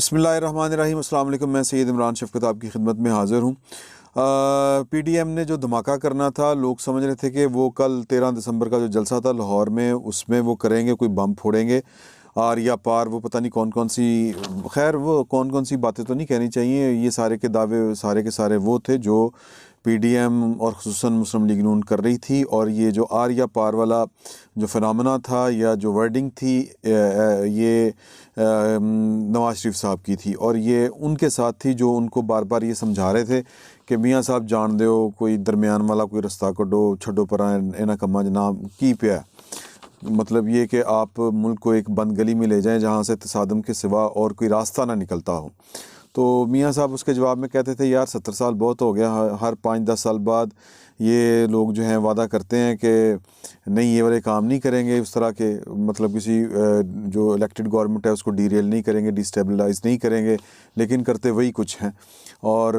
بسم اللہ الرحمن الرحیم۔ السلام علیکم، میں سید عمران شفقت آپ کی خدمت میں حاضر ہوں۔ پی ڈی ایم نے جو دھماکہ کرنا تھا، لوگ سمجھ رہے تھے کہ وہ کل 13 دسمبر کا جو جلسہ تھا لاہور میں، اس میں وہ کریں گے، کوئی بم پھوڑیں گے اور یا پار وہ پتہ نہیں کون کون سی، خیر وہ کون کون سی باتیں تو نہیں کہنی چاہیے، یہ سارے کے دعوے سارے کے سارے وہ تھے جو پی ڈی ایم اور خصوصاً مسلم لیگ نون کر رہی تھی، اور یہ جو آر یا پار والا جو فنامنا تھا یا جو ورڈنگ تھی یہ نواز شریف صاحب کی تھی، اور یہ ان کے ساتھ تھی جو ان کو بار بار یہ سمجھا رہے تھے کہ میاں صاحب جان دیو، کوئی درمیان والا کوئی رستہ کڈو، چھڈو پرا اینا کما جناب کی پیا۔ مطلب یہ کہ آپ ملک کو ایک بند گلی میں لے جائیں جہاں سے تصادم کے سوا اور کوئی راستہ نہ نکلتا ہو۔ تو میاں صاحب اس کے جواب میں کہتے تھے یار 70 سال بہت ہو گیا، ہر 5-10 سال بعد یہ لوگ جو ہیں وعدہ کرتے ہیں کہ نہیں یہ والے کام نہیں کریں گے، اس طرح کے مطلب کسی جو الیکٹڈ گورنمنٹ ہے اس کو ڈی ریل نہیں کریں گے، ڈی اسٹیبلائز نہیں کریں گے، لیکن کرتے وہی کچھ ہیں، اور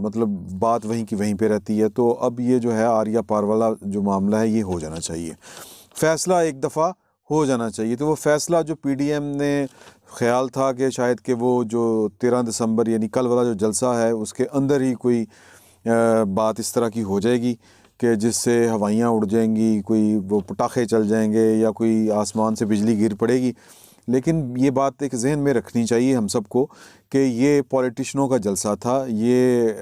مطلب بات وہیں کی وہیں پہ رہتی ہے۔ تو اب یہ جو ہے آریہ پار والا جو معاملہ ہے یہ ہو جانا چاہیے، فیصلہ ایک دفعہ ہو جانا چاہیے۔ تو وہ فیصلہ جو پی ڈی ایم نے خیال تھا کہ شاید کہ وہ جو 13 دسمبر یعنی کل والا جو جلسہ ہے اس کے اندر ہی کوئی بات اس طرح کی ہو جائے گی کہ جس سے ہوائیاں اڑ جائیں گی، کوئی وہ پٹاخے چل جائیں گے یا کوئی آسمان سے بجلی گر پڑے گی، لیکن یہ بات ایک ذہن میں رکھنی چاہیے ہم سب کو کہ یہ پولیٹیشنوں کا جلسہ تھا، یہ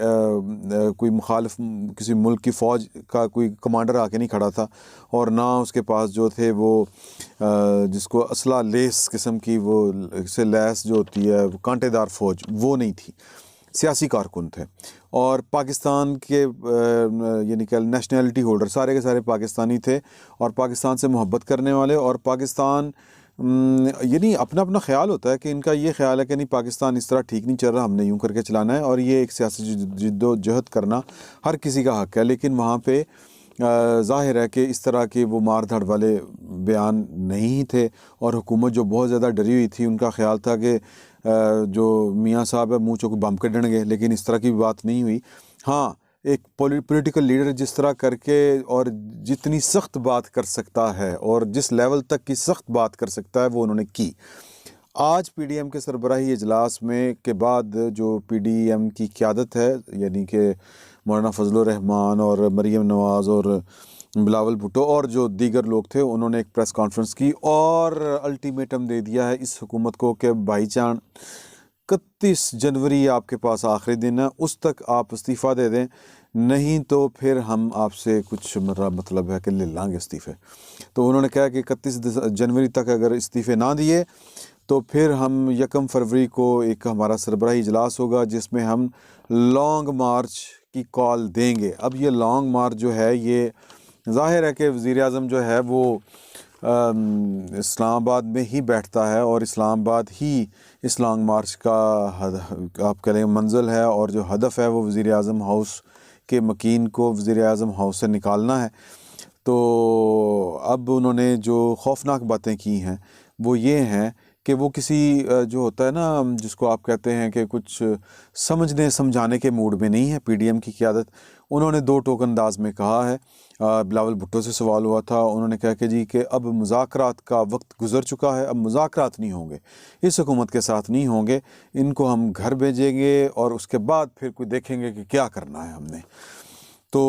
کوئی مخالف کسی ملک کی فوج کا کوئی کمانڈر آ کے نہیں کھڑا تھا، اور نہ اس کے پاس جو تھے وہ جس کو اسلحہ لیس قسم کی وہ سے لیس جو ہوتی ہے وہ کانٹے دار فوج، وہ نہیں تھی، سیاسی کارکن تھے، اور پاکستان کے یعنی کہ نیشنلٹی ہولڈر سارے کے سارے پاکستانی تھے، اور پاکستان سے محبت کرنے والے، اور پاکستان یعنی اپنا اپنا خیال ہوتا ہے کہ ان کا یہ خیال ہے کہ نہیں پاکستان اس طرح ٹھیک نہیں چل رہا، ہم نے یوں کر کے چلانا ہے، اور یہ ایک سیاسی جد و جہد کرنا ہر کسی کا حق ہے، لیکن وہاں پہ ظاہر ہے کہ اس طرح کے وہ مار دھڑ والے بیان نہیں تھے، اور حکومت جو بہت زیادہ ڈری ہوئی تھی، ان کا خیال تھا کہ جو میاں صاحب ہے منہ چوک بم کڈن گے، لیکن اس طرح کی بات نہیں ہوئی۔ ہاں، ایک پولیٹیکل لیڈر جس طرح کر کے اور جتنی سخت بات کر سکتا ہے اور جس لیول تک کی سخت بات کر سکتا ہے وہ انہوں نے کی۔ آج پی ڈی ایم کے سربراہی اجلاس میں کے بعد جو پی ڈی ایم کی قیادت ہے، یعنی کہ مولانا فضل الرحمان اور مریم نواز اور بلاول بھٹو اور جو دیگر لوگ تھے، انہوں نے ایک پریس کانفرنس کی اور الٹیمیٹم دے دیا ہے اس حکومت کو کہ بھائی جان 31 جنوری آپ کے پاس آخری دن ہے، اس تک آپ استعفیٰ دے دیں، نہیں تو پھر ہم آپ سے کچھ مطلب ہے کہ لے لیں گے استعفے۔ تو انہوں نے کہا کہ 31 جنوری تک اگر استعفے نہ دیے تو پھر ہم 1 فروری کو ایک ہمارا سربراہی اجلاس ہوگا جس میں ہم لانگ مارچ کی کال دیں گے۔ اب یہ لانگ مارچ جو ہے یہ ظاہر ہے کہ وزیر اعظم جو ہے وہ اسلام آباد میں ہی بیٹھتا ہے، اور اسلام آباد ہی اس لانگ مارچ کا آپ کہہ لیں منزل ہے، اور جو ہدف ہے وہ وزیر اعظم ہاؤس کے مکین کو وزیر اعظم ہاؤس سے نکالنا ہے۔ تو اب انہوں نے جو خوفناک باتیں کی ہیں وہ یہ ہیں کہ وہ کسی جو ہوتا ہے نا جس کو آپ کہتے ہیں کہ کچھ سمجھنے سمجھانے کے موڈ میں نہیں ہے پی ڈی ایم کی قیادت۔ انہوں نے 2 ٹوک انداز میں کہا ہے، بلاول بھٹو سے سوال ہوا تھا، انہوں نے کہا کہ جی کہ اب مذاکرات کا وقت گزر چکا ہے، اب مذاکرات نہیں ہوں گے، اس حکومت کے ساتھ نہیں ہوں گے، ان کو ہم گھر بھیجیں گے اور اس کے بعد پھر کوئی دیکھیں گے کہ کیا کرنا ہے ہم نے۔ تو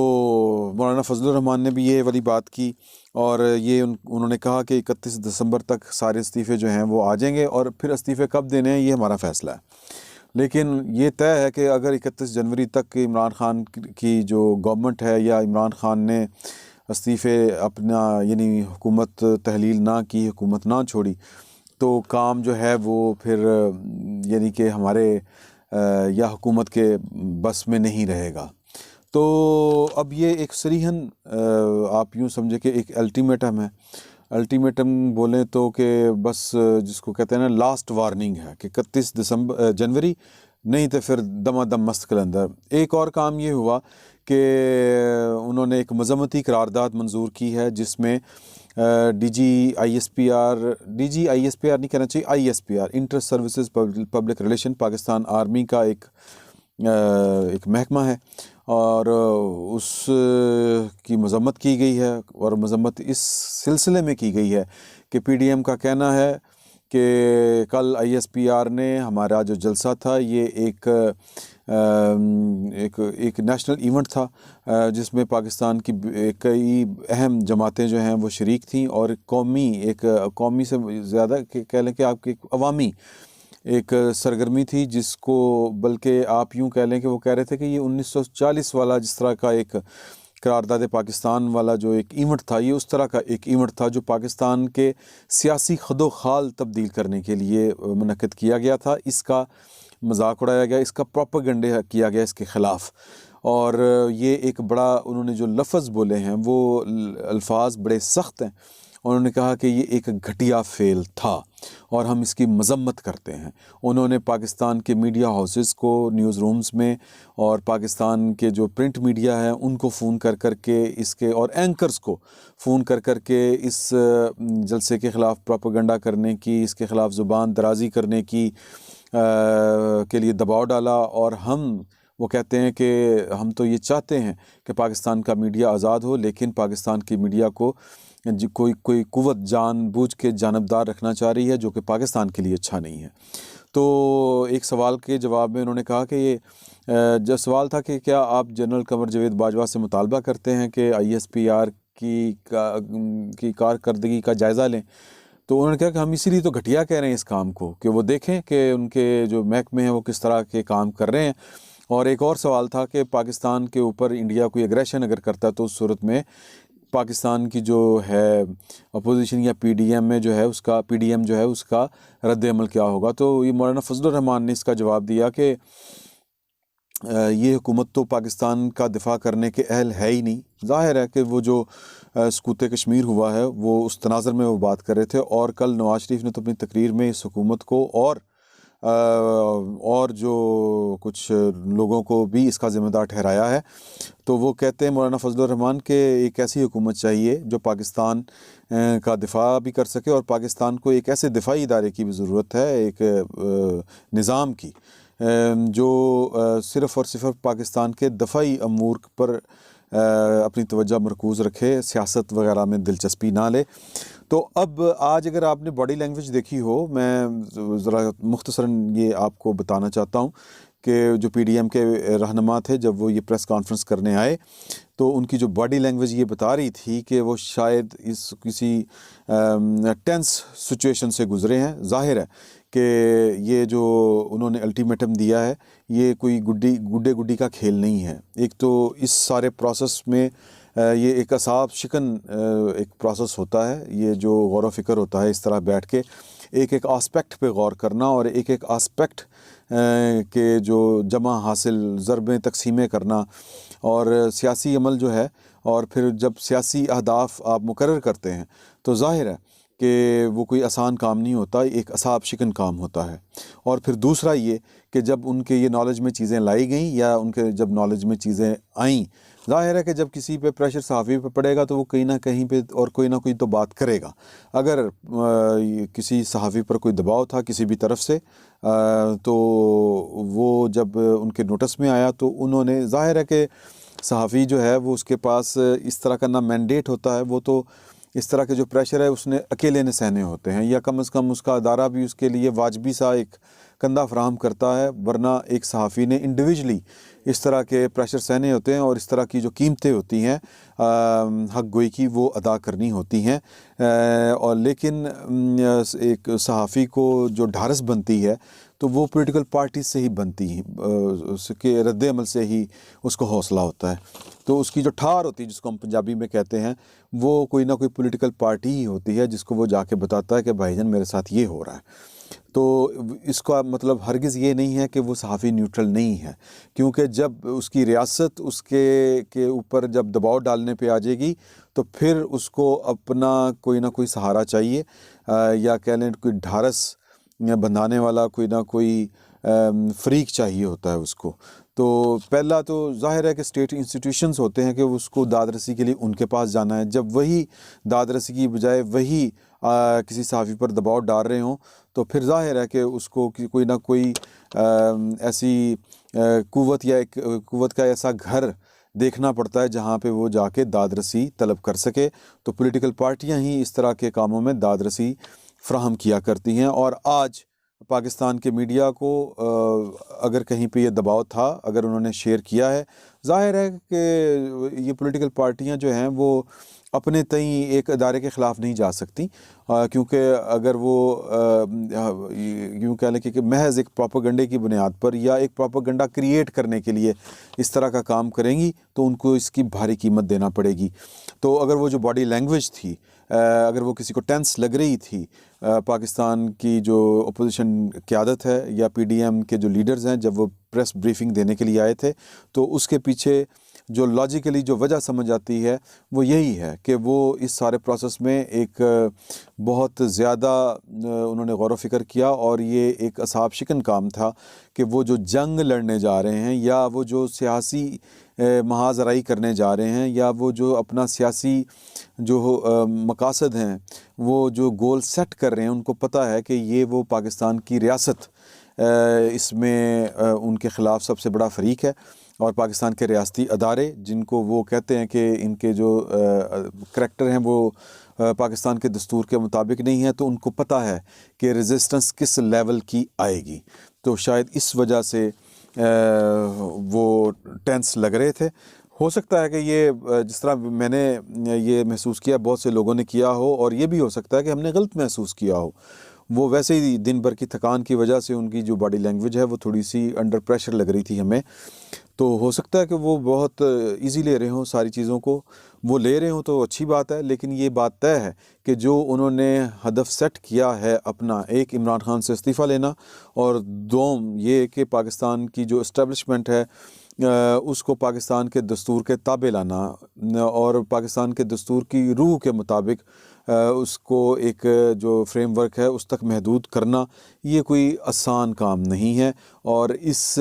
مولانا فضل الرحمان نے بھی یہ والی بات کی، اور یہ انہوں نے کہا کہ 31 دسمبر تک سارے استعفے جو ہیں وہ آ جائیں گے، اور پھر استعفے کب دینے ہیں یہ ہمارا فیصلہ ہے، لیکن یہ طے ہے کہ اگر 31 جنوری تک عمران خان کی جو گورنمنٹ ہے یا عمران خان نے استعفے اپنا یعنی حکومت تحلیل نہ کی، حکومت نہ چھوڑی، تو کام جو ہے وہ پھر یعنی کہ ہمارے یا حکومت کے بس میں نہیں رہے گا۔ تو اب یہ ایک صریحاً آپ یوں سمجھے کہ ایک الٹیمیٹم ہے، الٹیمیٹم بولیں تو کہ بس جس کو کہتے ہیں نا لاسٹ وارننگ ہے کہ 31 جنوری نہیں تو پھر دما دم مست قلندر۔ ایک اور کام یہ ہوا کہ انہوں نے ایک مذمتی قرارداد منظور کی ہے جس میں D G I S P R نہیں کہنا چاہیے، I S P R inter services public relation Pakistan army کا ایک محکمہ ہے، اور اس کی مذمت کی گئی ہے، اور مذمت اس سلسلے میں کی گئی ہے کہ پی ڈی ایم کا کہنا ہے کہ کل ISPR نے ہمارا جو جلسہ تھا یہ ایک نیشنل ایونٹ تھا جس میں پاکستان کی کئی اہم جماعتیں جو ہیں وہ شریک تھیں، اور قومی سے زیادہ کہہ لیں کہ آپ کی ایک عوامی ایک سرگرمی تھی، جس کو بلکہ آپ یوں کہہ لیں کہ وہ کہہ رہے تھے کہ یہ 1940 والا جس طرح کا ایک قرارداد پاکستان والا جو ایک ایونٹ تھا، یہ اس طرح کا ایک ایونٹ تھا جو پاکستان کے سیاسی خد و خال تبدیل کرنے کے لیے منعقد کیا گیا تھا۔ اس کا مذاق اڑایا گیا، اس کا پروپیگنڈا کیا گیا اس کے خلاف، اور یہ ایک بڑا انہوں نے جو لفظ بولے ہیں وہ الفاظ بڑے سخت ہیں۔ انہوں نے کہا کہ یہ ایک گھٹیا فعل تھا اور ہم اس کی مذمت کرتے ہیں۔ انہوں نے پاکستان کے میڈیا ہاؤسز کو، نیوز رومز میں، اور پاکستان کے جو پرنٹ میڈیا ہے ان کو فون کر کر کے اس کے، اور اینکرز کو فون کر کر کے اس جلسے کے خلاف پروپیگنڈا کرنے کی، اس کے خلاف زبان درازی کرنے کی کے لیے دباؤ ڈالا۔ اور وہ کہتے ہیں کہ ہم تو یہ چاہتے ہیں کہ پاکستان کا میڈیا آزاد ہو، لیکن پاکستان کی میڈیا کو کوئی قوت جان بوجھ کے جانبدار رکھنا چاہ رہی ہے، جو کہ پاکستان کے لیے اچھا نہیں ہے۔ تو ایک سوال کے جواب میں انہوں نے کہا کہ یہ جو سوال تھا کہ کیا آپ جنرل قمر جاوید باجوہ سے مطالبہ کرتے ہیں کہ ISPR کی کارکردگی کا جائزہ لیں؟ تو انہوں نے کہا کہ ہم اسی لیے تو گھٹیا کہہ رہے ہیں اس کام کو، کہ وہ دیکھیں کہ ان کے جو محکمے ہیں وہ کس طرح کے کام کر رہے ہیں۔ اور ایک اور سوال تھا کہ پاکستان کے اوپر انڈیا کوئی اگریشن اگر کرتا ہے تو اس صورت میں پاکستان کی جو ہے اپوزیشن یا PDM میں جو ہے اس کا اس کا رد عمل کیا ہوگا۔ تو یہ مولانا فضل الرحمان نے اس کا جواب دیا کہ یہ حکومت تو پاکستان کا دفاع کرنے کے اہل ہے ہی نہیں۔ ظاہر ہے کہ وہ جو سقوط کشمیر ہوا ہے وہ اس تناظر میں وہ بات کر رہے تھے، اور کل نواز شریف نے تو اپنی تقریر میں اس حکومت کو اور جو کچھ لوگوں کو بھی اس کا ذمہ دار ٹھہرایا ہے۔ تو وہ کہتے ہیں مولانا فضل الرحمان کہ ایک ایسی حکومت چاہیے جو پاکستان کا دفاع بھی کر سکے، اور پاکستان کو ایک ایسے دفاعی ادارے کی بھی ضرورت ہے، ایک نظام کی، جو صرف اور صرف پاکستان کے دفاعی امور پر اپنی توجہ مرکوز رکھے، سیاست وغیرہ میں دلچسپی نہ لے۔ تو اب آج اگر آپ نے باڈی لینگویج دیکھی ہو، میں ذرا مختصراً یہ آپ کو بتانا چاہتا ہوں کہ جو PDM کے رہنما تھے جب وہ یہ پریس کانفرنس کرنے آئے تو ان کی جو باڈی لینگویج یہ بتا رہی تھی کہ وہ شاید کسی ٹینس سچویشن سے گزرے ہیں۔ ظاہر ہے کہ یہ جو انہوں نے الٹیمیٹم دیا ہے یہ کوئی گڈی کا کھیل نہیں ہے۔ ایک تو اس سارے پروسیس میں یہ ایک اعصاب شکن ایک پروسیس ہوتا ہے، یہ جو غور و فکر ہوتا ہے اس طرح بیٹھ کے ایک آسپیکٹ پہ غور کرنا، اور ایک آسپیکٹ کے جو جمع حاصل ضربیں تقسیمیں کرنا، اور سیاسی عمل جو ہے، اور پھر جب سیاسی اہداف آپ مقرر کرتے ہیں تو ظاہر ہے کہ وہ کوئی آسان کام نہیں ہوتا، ایک اعصاب شکن کام ہوتا ہے۔ اور پھر دوسرا یہ کہ جب ان کے یہ نالج میں چیزیں لائی گئیں یا ان کے جب نالج میں چیزیں آئیں، ظاہر ہے کہ جب کسی پہ پریشر صحافی پہ پڑے گا تو وہ کہیں نہ کہیں پہ اور کوئی نہ کوئی تو بات کرے گا۔ اگر کسی صحافی پر کوئی دباؤ تھا کسی بھی طرف سے تو وہ جب ان کے نوٹس میں آیا تو انہوں نے، ظاہر ہے کہ صحافی جو ہے وہ اس کے پاس اس طرح کا نہ مینڈیٹ ہوتا ہے، وہ تو اس طرح کے جو پریشر ہے اس نے اکیلے نے سہنے ہوتے ہیں، یا کم از کم اس کا ادارہ بھی اس کے لیے واجبی سا ایک کندھا فراہم کرتا ہے، ورنہ ایک صحافی نے انڈیویجلی اس طرح کے پریشر سہنے ہوتے ہیں، اور اس طرح کی جو قیمتیں ہوتی ہیں حق گوئی کی وہ ادا کرنی ہوتی ہیں۔ اور لیکن ایک صحافی کو جو ڈھارس بنتی ہے تو وہ پولیٹیکل پارٹی سے ہی بنتی ہے، اس کے رد عمل سے ہی اس کو حوصلہ ہوتا ہے۔ تو اس کی جو ٹھار ہوتی ہے جس کو ہم پنجابی میں کہتے ہیں، وہ کوئی نہ کوئی پولیٹیکل پارٹی ہی ہوتی ہے جس کو وہ جا کے بتاتا ہے کہ بھائی جان میرے ساتھ یہ ہو رہا ہے۔ تو اس کا مطلب ہرگز یہ نہیں ہے کہ وہ صحافی نیوٹرل نہیں ہے، کیونکہ جب اس کی ریاست اس کے اوپر جب دباؤ ڈالنے پہ آ جائے گی تو پھر اس کو اپنا کوئی نہ کوئی سہارا چاہیے، یا کہہ لیں کوئی ڈھارس بندھانے والا کوئی نہ کوئی فریق چاہیے ہوتا ہے اس کو۔ تو پہلا تو ظاہر ہے کہ اسٹیٹ انسٹیٹیوشنز ہوتے ہیں کہ اس کو داد رسی کے لیے ان کے پاس جانا ہے۔ جب وہی داد رسی کی بجائے وہی کسی صحافی پر دباؤ ڈال رہے ہوں تو پھر ظاہر ہے کہ اس کو کوئی نہ کوئی ایسی قوت یا ایک قوت کا ایسا گھر دیکھنا پڑتا ہے جہاں پہ وہ جا کے داد رسی طلب کر سکے۔ تو پولیٹیکل پارٹیاں ہی اس طرح کے کاموں میں داد رسی فراہم کیا کرتی ہیں. اور آج پاکستان کے میڈیا کو اگر کہیں پہ یہ دباؤ تھا، اگر انہوں نے شیئر کیا ہے، ظاہر ہے کہ یہ پولیٹیکل پارٹیاں جو ہیں وہ اپنے تئیں ایک ادارے کے خلاف نہیں جا سکتی، کیونکہ اگر وہ یوں کہہ لیں کہ محض ایک پروپیگنڈے کی بنیاد پر یا ایک پروپیگنڈا کریٹ کرنے کے لیے اس طرح کا کام کریں گی تو ان کو اس کی بھاری قیمت دینا پڑے گی. تو اگر وہ جو باڈی لینگویج تھی، اگر وہ کسی کو ٹینس لگ رہی تھی، پاکستان کی جو اپوزیشن قیادت ہے یا پی ڈی ایم کے جو لیڈرز ہیں، جب وہ پریس بریفنگ دینے کے لیے آئے تھے، تو اس کے پیچھے جو لاجیکلی جو وجہ سمجھ آتی ہے وہ یہی ہے کہ وہ اس سارے پروسیس میں ایک بہت زیادہ انہوں نے غور و فکر کیا، اور یہ ایک اصحاب شکن کام تھا کہ وہ جو جنگ لڑنے جا رہے ہیں یا وہ جو سیاسی محاذ آرائی کرنے جا رہے ہیں یا وہ جو اپنا سیاسی جو مقاصد ہیں، وہ جو گول سیٹ کر رہے ہیں، ان کو پتہ ہے کہ یہ وہ پاکستان کی ریاست اس میں ان کے خلاف سب سے بڑا فریق ہے، اور پاکستان کے ریاستی ادارے جن کو وہ کہتے ہیں کہ ان کے جو کریکٹر ہیں وہ پاکستان کے دستور کے مطابق نہیں ہے، تو ان کو پتہ ہے کہ ریزسٹنس کس لیول کی آئے گی. تو شاید اس وجہ سے وہ ٹینس لگ رہے تھے. ہو سکتا ہے کہ یہ جس طرح میں نے یہ محسوس کیا بہت سے لوگوں نے کیا ہو، اور یہ بھی ہو سکتا ہے کہ ہم نے غلط محسوس کیا ہو. وہ ویسے ہی دن بھر کی تھکان کی وجہ سے ان کی جو باڈی لینگویج ہے وہ تھوڑی سی انڈر پریشر لگ رہی تھی ہمیں. تو ہو سکتا ہے کہ وہ بہت ایزی لے رہے ہوں ساری چیزوں کو، وہ لے رہے ہوں تو اچھی بات ہے، لیکن یہ بات طے ہے کہ جو انہوں نے ہدف سیٹ کیا ہے اپنا، ایک عمران خان سے استعفیٰ لینا، اور دوم یہ کہ پاکستان کی جو اسٹیبلشمنٹ ہے اس کو پاکستان کے دستور کے تابع لانا، اور پاکستان کے دستور کی روح کے مطابق اس کو ایک جو فریم ورک ہے اس تک محدود کرنا، یہ کوئی آسان کام نہیں ہے. اور اس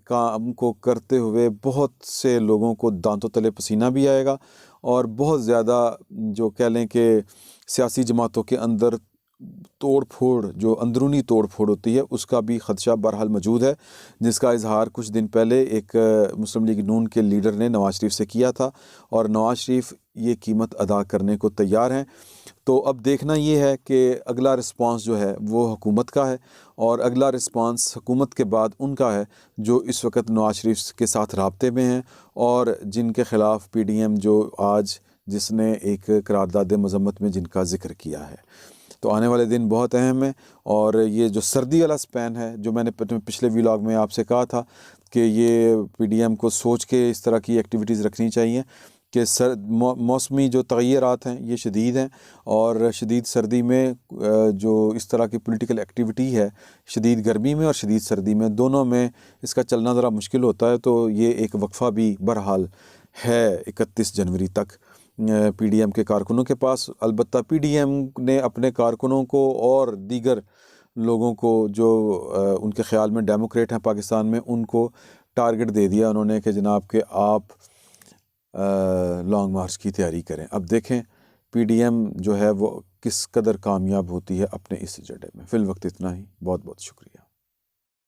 کام کو کرتے ہوئے بہت سے لوگوں کو دانتوں تلے پسینہ بھی آئے گا، اور بہت زیادہ جو کہہ لیں کہ سیاسی جماعتوں کے اندر توڑ پھوڑ، جو اندرونی توڑ پھوڑ ہوتی ہے، اس کا بھی خدشہ بہرحال موجود ہے، جس کا اظہار کچھ دن پہلے ایک مسلم لیگ نون کے لیڈر نے نواز شریف سے کیا تھا، اور نواز شریف یہ قیمت ادا کرنے کو تیار ہیں. تو اب دیکھنا یہ ہے کہ اگلا رسپانس جو ہے وہ حکومت کا ہے، اور اگلا رسپانس حکومت کے بعد ان کا ہے جو اس وقت نواز شریف کے ساتھ رابطے میں ہیں، اور جن کے خلاف پی ڈی ایم جو آج جس نے ایک قرارداد مذمت میں جن کا ذکر کیا ہے. تو آنے والے دن بہت اہم ہیں، اور یہ جو سردی والا سپین ہے جو میں نے پچھلے ویلاگ میں آپ سے کہا تھا کہ یہ پی ڈی ایم کو سوچ کے اس طرح کی ایکٹیویٹیز رکھنی چاہیے کہ موسمی جو تغیرات ہیں یہ شدید ہیں، اور شدید سردی میں جو اس طرح کی پولیٹیکل ایکٹیویٹی ہے، شدید گرمی میں اور شدید سردی میں دونوں میں اس کا چلنا ذرا مشکل ہوتا ہے. تو یہ ایک وقفہ بھی بہرحال ہے 31 جنوری تک پی ڈی ایم کے کارکنوں کے پاس. البتہ پی ڈی ایم نے اپنے کارکنوں کو اور دیگر لوگوں کو جو ان کے خیال میں ڈیموکریٹ ہیں پاکستان میں، ان کو ٹارگٹ دے دیا انہوں نے کہ جناب کہ آپ لانگ مارچ کی تیاری کریں. اب دیکھیں پی ڈی ایم جو ہے وہ کس قدر کامیاب ہوتی ہے اپنے اس ایجنڈے میں. فی الوقت اتنا ہی. بہت بہت شکریہ.